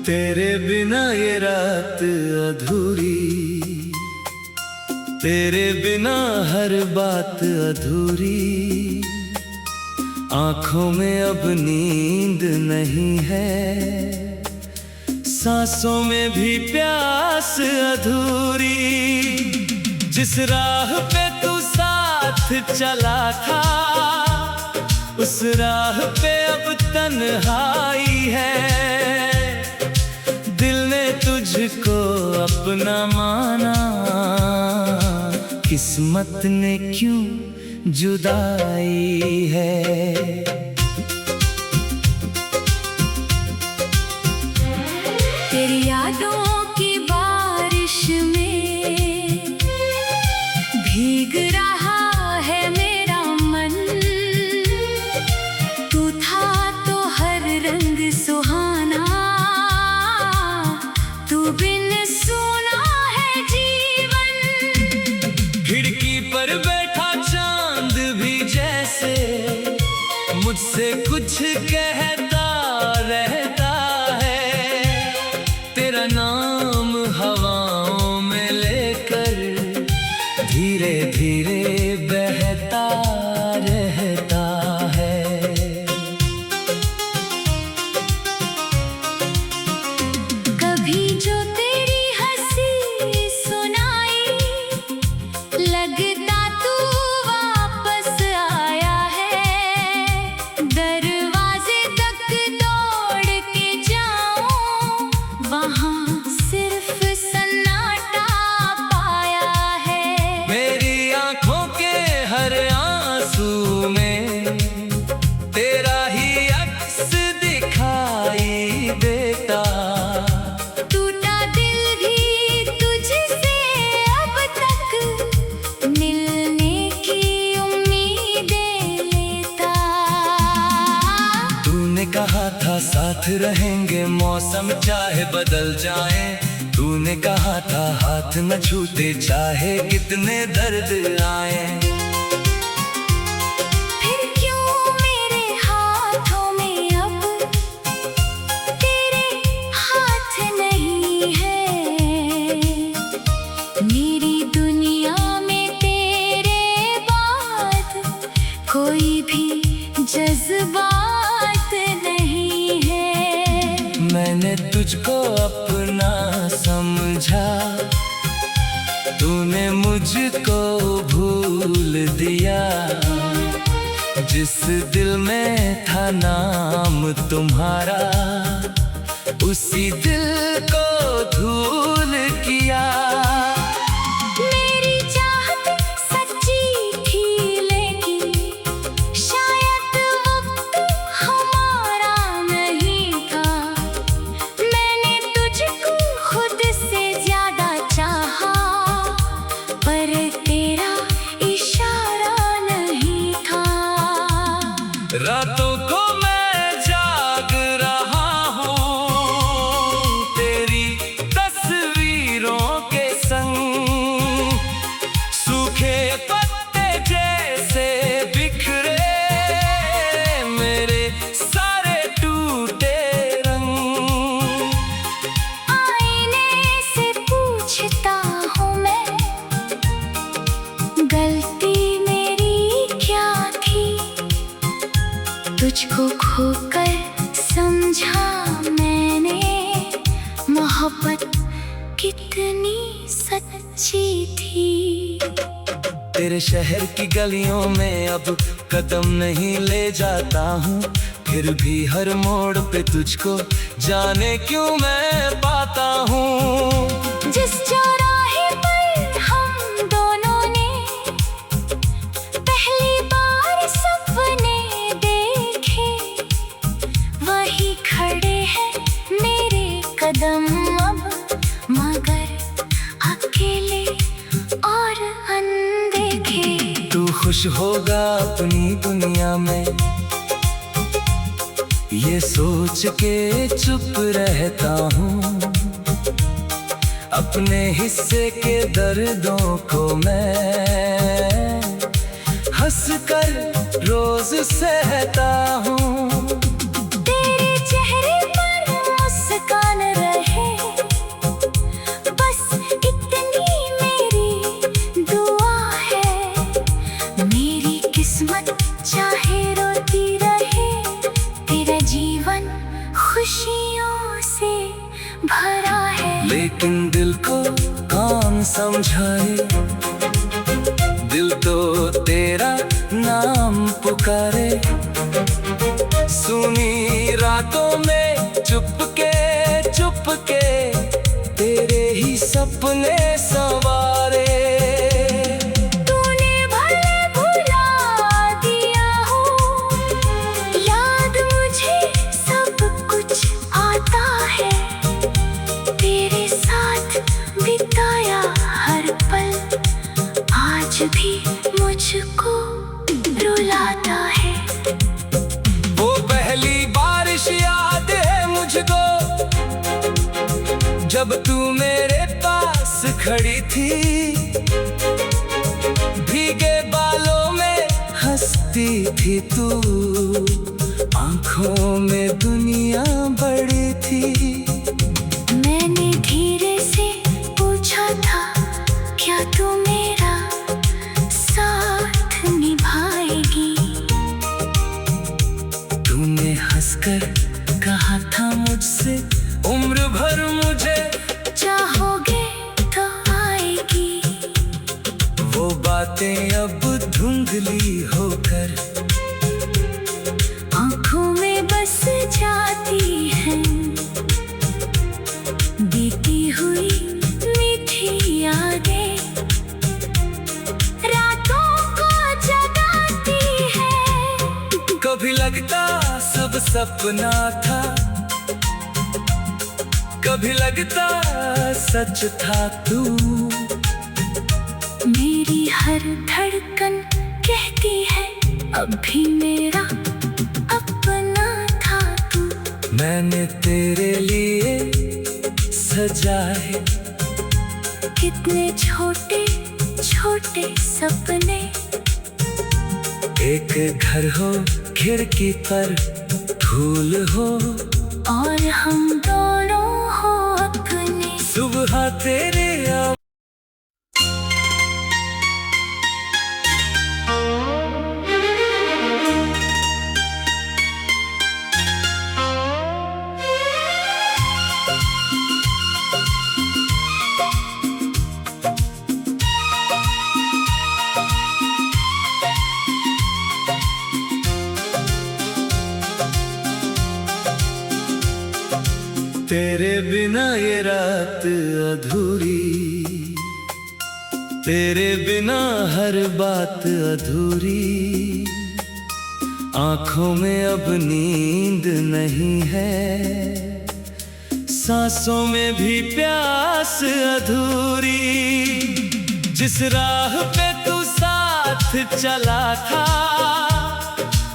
तेरे बिना ये रात अधूरी, तेरे बिना हर बात अधूरी। आंखों में अब नींद नहीं है, सांसों में भी प्यास अधूरी। जिस राह पे तू साथ चला था, उस राह पे अब तन्हाई है। दिल ने तुझको अपना माना, किस्मत ने क्यों जुदाई है। तेरी यादों की बारिश में भीग रहा है मेरा मन। तू था तो हर रंग सुहाना, तू बिन सुना है जीवन। खिड़की पर बैठा चांद भी जैसे मुझसे कुछ कहता रहता है। तेरा नाम हवाओं में लेकर धीरे धीरे बहता रहता है। कभी जो तेरी हंसी सुनाई, लगता तू वापस आया है। दरवाजे तक दौड़ के जाऊं, वहां सिर्फ सन्नाटा पाया है। मेरी आंखों के हर आंसू में तेरा ही अक्स दिखाई देता। टूटा दिल भी तुझसे अब तक मिलने की उम्मीदें लेता। तूने कहा था साथ रहेंगे मौसम चाहे बदल जाए। तूने कहा था हाथ न छूटे चाहे कितने दर्द आए। फिर क्यों मेरे हाथों में अब तेरे हाथ नहीं है। मेरी दुनिया में तेरे बाद कोई भी जज्बात नहीं है। मैंने तुझको अपना समझा, तूने मुझको भूल दिया। जिस दिल में था नाम तुम्हारा, उसी दिल को धूल किया। मेरी चाहत सच्ची थी, लेकिन शायद वक्त हमारा नहीं था। मैंने तुझको खुद से ज्यादा चाहा, पर तेरा इशारा नहीं था। रातों को मैं जाग रहा हूँ तेरी तस्वीरों के संग। सूखे पत्ते जैसे बिखरे मेरे सारे टूटे रंग। आईने से पूछता हूँ मैं, गलती मेरी क्या थी। तुझको खोकर समझा मैंने, मोहब्बत कितनी सच्ची थी। तेरे शहर की गलियों में अब कदम नहीं ले जाता हूँ, फिर भी हर मोड़ पे तुझको जाने क्यों मैं पाता हूँ। जिस चौराहे पर हम दोनों ने पहली बार सपने देखे, वही खड़े हैं मेरे कदम अब, मगर अकेले और अनदेखे। तू खुश होगा अपनी दुनिया में, ये सोच के चुप रहता हूँ। अपने हिस्से के दर्दों को मैं हंस कर रोज सहता हूँ। तेरे चेहरे पर मुस्कान समझाए, दिल तो तेरा नाम पुकारे। सुनी रातों में चुपके चुपके तेरे ही सपने संवारे। तूने भले भुला दिया हो, याद मुझे सब कुछ आता है। तेरे साथ बिताया हर पल आज भी मुझको रुलाता है। वो पहली बारिश याद है मुझको, जब तू मेरे पास खड़ी थी। भीगे बालों में हंसती थी तू, आंखों में दुनिया बड़ी थी। मैंने धीरे से पूछा था, क्या तू मेरा साथ निभाएगी? तूने हंसकर कहा था मुझसे, उम्र भर मुझे चाहोगे तो आएगी। वो बातें अब धुंधली होकर आँखों में बस जाती हैं, बीती हुई मीठी यादें रातों को जगाती है। कभी लगता सब सपना था, कभी लगता सच था तू। मेरी हर धड़कन कहती है, अब भी मेरा अपना था तू। मैंने तेरे लिए सजाए कितने छोटे छोटे सपने। एक घर हो खिड़की पर फूल हो, और हम दोनों हो अपने। सुबह तेरे तेरे बिना ये रात अधूरी, तेरे बिना हर बात अधूरी। आंखों में अब नींद नहीं है, सांसों में भी प्यास अधूरी। जिस राह पे तू साथ चला था,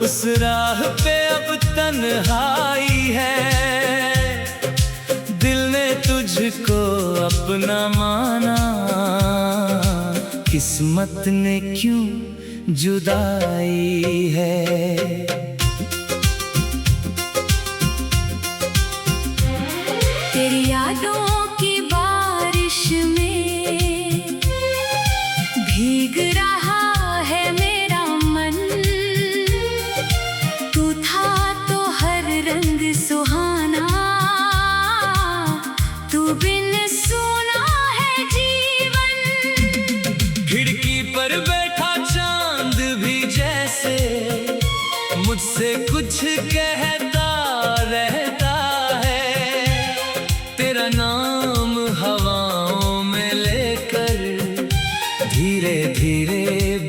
उस राह पे अब तन्हाई है। दिल ने तुझको अपना माना, किस्मत ने क्यों जुदाई है। तेरी यादों की बारिश में भीग रहा है मेरा मन। तू था तो हर रंग सुहाना, तू बिन सुना है जीवन। खिड़की पर बैठा चांद भी जैसे मुझसे कुछ कहता रहता है। तेरा नाम हवाओं में लेकर धीरे धीरे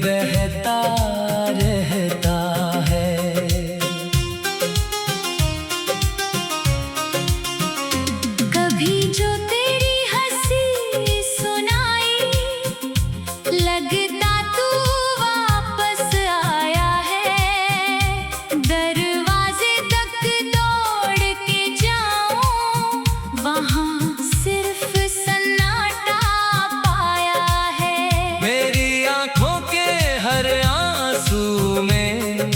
बहता रहता है। कभी जो तेरी हंसी सुनाई, लगता तू वापस आया है। दरवाजे तक दौड़ के जाऊं, वहाँ सिर्फ सन्नाटा पाया है। मेरी आंखों के हर आंसू में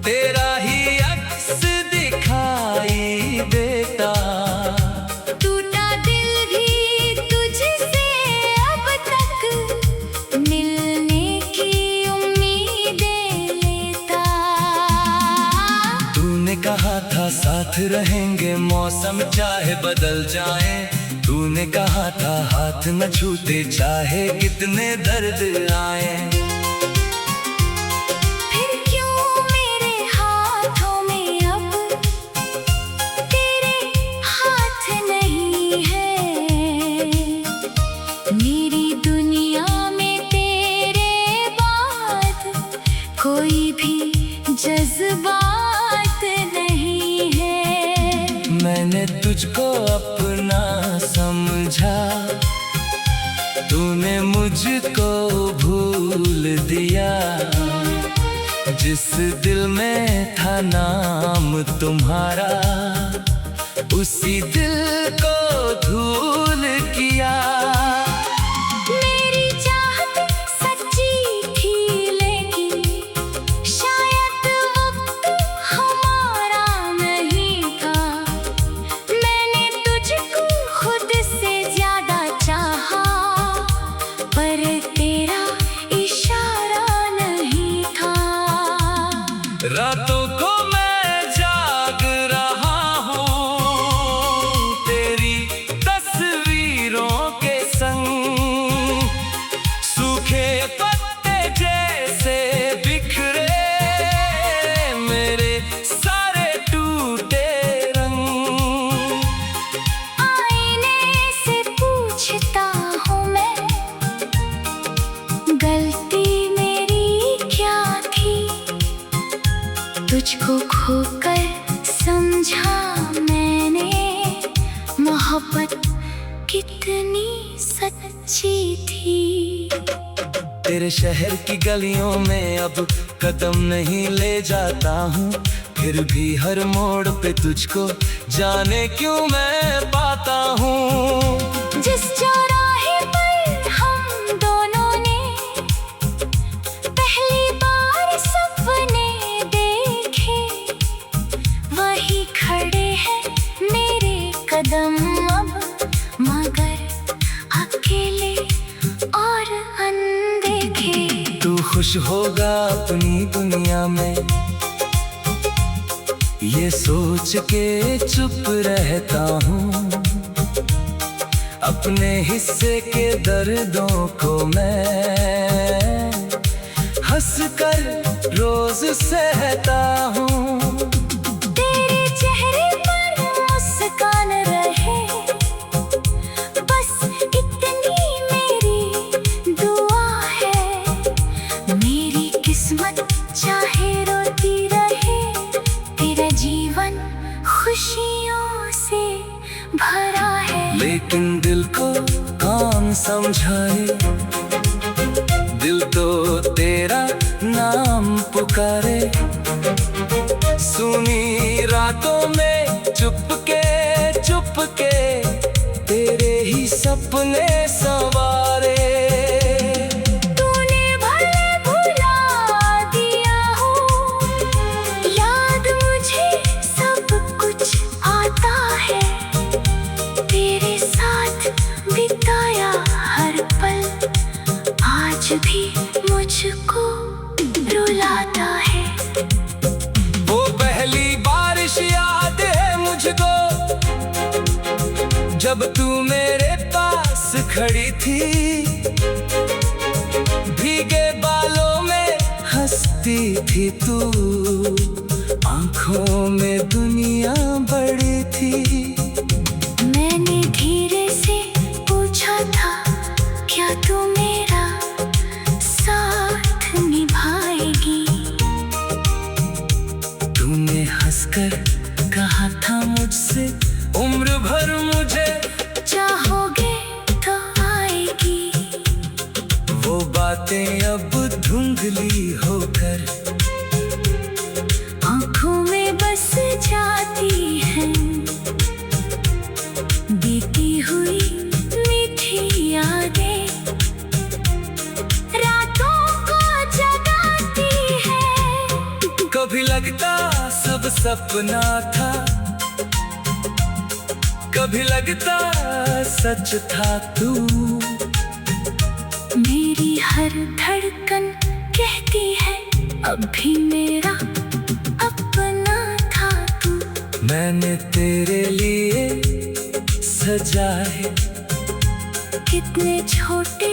तेरा ही अक्स दिखाई देता। टूटा दिल भी तुझसे अब तक साथ रहेंगे मौसम चाहे बदल जाए। तूने कहा था हाथ न छूटे चाहे कितने दर्द आए। फिर क्यों मेरे हाथों में अब तेरे हाथ नहीं है। मेरी दुनिया में तेरे बाद कोई भी जज्बात नहीं है। मैंने तुझको अपना समझा, तूने मुझको भूल दिया। जिस दिल में था नाम तुम्हारा, उसी दिल को धूल किया। मेरी चाहत सच्ची थी लेकिन शायद वक्त हमारा नहीं था। मैंने तुझको खुद से ज्यादा चाहा, पर तेरा इशारा नहीं था। रातों को मैं जाग रहा हूँ तेरी तस्वीरों के संग। सूखे पत्ते जैसे बिखरे मेरे सारे टूटे रंग। आईने से पूछता हूँ मैं, गलती मेरी क्या थी। तुझको खोकर समझा मैंने मोहब्बत कितनी सच्ची थी। तेरे शहर की गलियों में अब कदम नहीं ले जाता हूँ। फिर भी हर मोड़ पे तुझको जाने क्यों मैं पाता हूँ। जिस चौराहे पर हम दोनों ने पहली बार सपने देखे, वही खड़े हैं मेरे कदम अब, मगर अकेले और अनदेखे। तू खुश होगा अपनी दुनिया में, ये सोच के चुप रहता हूँ। अपने हिस्से के दर्दों को मैं हंस कर रोज सहता हूँ। तेरे चेहरे पर मुस्कान रहे, बस इतनी मेरी दुआ है। मेरी किस्मत चाहे रोती रहे, तेरा जीवन खुशियों से भरा है। लेकिन दिल को कौन समझाए, दिल तो तेरा नाम पुकारे। सुनी रातों में चुपके चुपके तेरे ही सपने संवारे। तूने भले भुला दिया हो, याद मुझे सब कुछ आता है। तेरे साथ बिताया हर पल आज भी मुझको रुलाता है। वो पहली बारिश याद है मुझको, जब तू मेरे पास खड़ी थी। भीगे बालों में हंसती थी तू, आंखों में दुनिया बड़ी थी। मैंने धीरे से पूछा था, क्या तू मेरा साथ निभाएगी। तूने हंसकर कहा था मुझसे, उम्र भर मुझे चाहोगे तो आएगी। वो बातें अब धुंधली होकर आँखों में बस जाती हैं, बीती हुई मीठी यादें रातों को जगाती है। कभी लगता सब सपना था, कभी लगता सच था तू। मेरी हर धड़कन कहती है अब भी मेरा अपना था तू। मैंने तेरे लिए सजाए कितने छोटे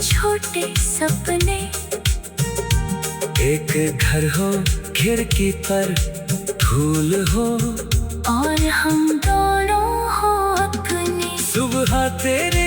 छोटे सपने। एक घर हो खिड़की पर फूल हो और हम दोनों हो अपने। सुबह तेरे